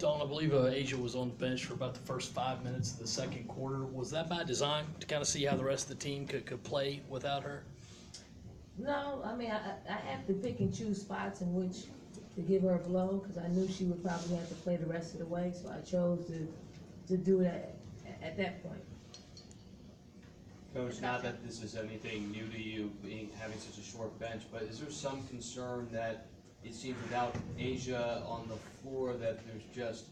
Don, I believe Asia was on the bench for about the first 5 minutes of the second quarter. Was that by design to kind of see how the rest of the team could play without her? No, I mean, I have to pick and choose spots in which to give her a blow because I knew she would probably have to play the rest of the way, so I chose to do that at that point. Coach, not that this is anything new to you, having such a short bench, but is there some concern that it seems without Asia on the floor that there's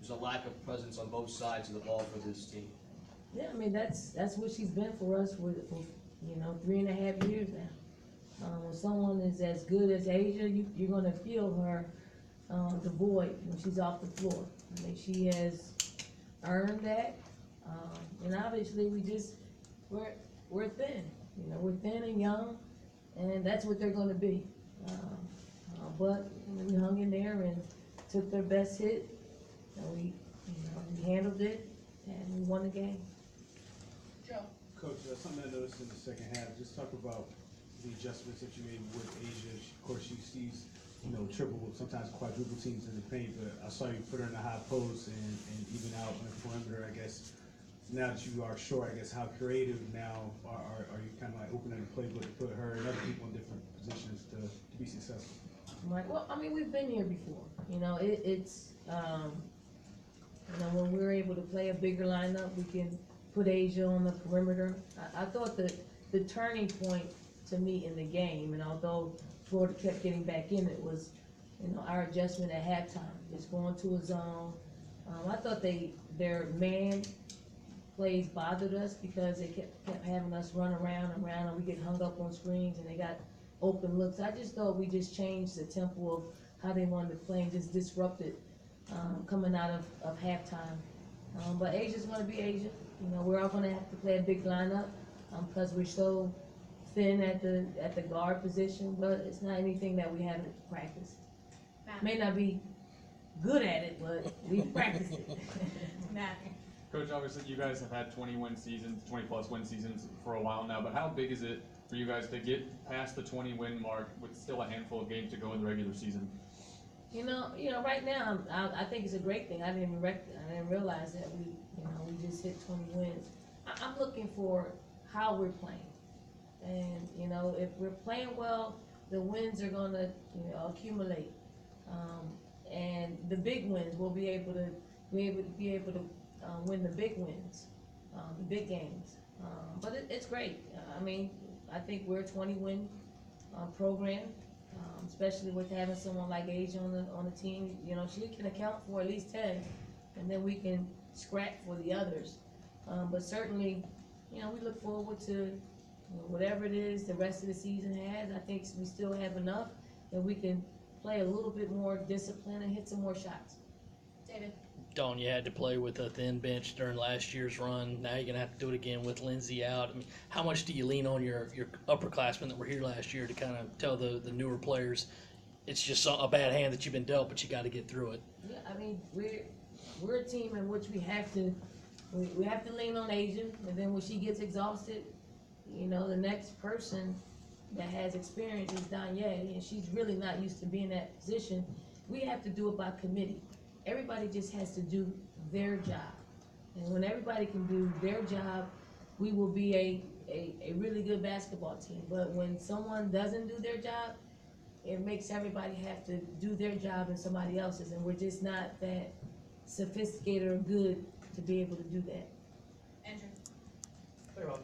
a lack of presence on both sides of the ball for this team? Yeah, I mean, that's what she's been for us for 3.5 years now. When someone is as good as Asia, you're going to feel her the void when she's off the floor. I mean, she has earned that, and obviously we're thin. We're thin and young, and that's what they're going to be. But we hung in there and took their best hit, and we handled it, and we won the game. Joe. Coach, something I noticed in the second half, just talk about the adjustments that you made with Asia. Of course, she sees, triple, sometimes quadruple teams in the paint, but I saw you put her in the high post and even out on the perimeter, I guess. Now that you are short, I guess, how creative now are you kind of like opening the playbook to put her and other people in different positions to be successful? Right. Well, I mean, we've been here before. It's when we're able to play a bigger lineup, we can put Asia on the perimeter. I thought that the turning point to me in the game, and although Florida kept getting back in, it was, our adjustment at halftime, just going to a zone. I thought their man plays bothered us because they kept having us run around and around, and we get hung up on screens, and they got open looks. I just thought we just changed the tempo of how they wanted to play and just disrupted coming out of halftime. But Asia's going to be Asia. We're all going to have to play a big lineup because we're so thin at the guard position. But it's not anything that we haven't practiced. Matt. May not be good at it, but we've practiced it. Matt. Coach, obviously you guys have had 20 plus win seasons for a while now, but how big is it for you guys to get past the 20 win mark with still a handful of games to go in the regular season? Right now, I think it's a great thing. I didn't realize that we just hit 20 wins. I'm looking for how we're playing, and if we're playing well, the wins are gonna accumulate, and the big wins we'll be able to win the big wins, the big games. But it's great. I think we're a 20-win program, especially with having someone like Asia on the team. She can account for at least 10, and then we can scrap for the others. But certainly, we look forward to whatever it is the rest of the season has. I think we still have enough that we can play a little bit more discipline and hit some more shots. David. Don, you had to play with a thin bench during last year's run. Now you're going to have to do it again with Lindsay out. How much do you lean on your upperclassmen that were here last year to kind of tell the newer players it's just a bad hand that you've been dealt, but you got to get through it? Yeah, we're a team in which we have to lean on Asia, and then when she gets exhausted, the next person that has experience is Danye, and she's really not used to being in that position. We have to do it by committee. Everybody just has to do their job. And when everybody can do their job, we will be a really good basketball team. But when someone doesn't do their job, it makes everybody have to do their job and somebody else's. And we're just not that sophisticated or good to be able to do that.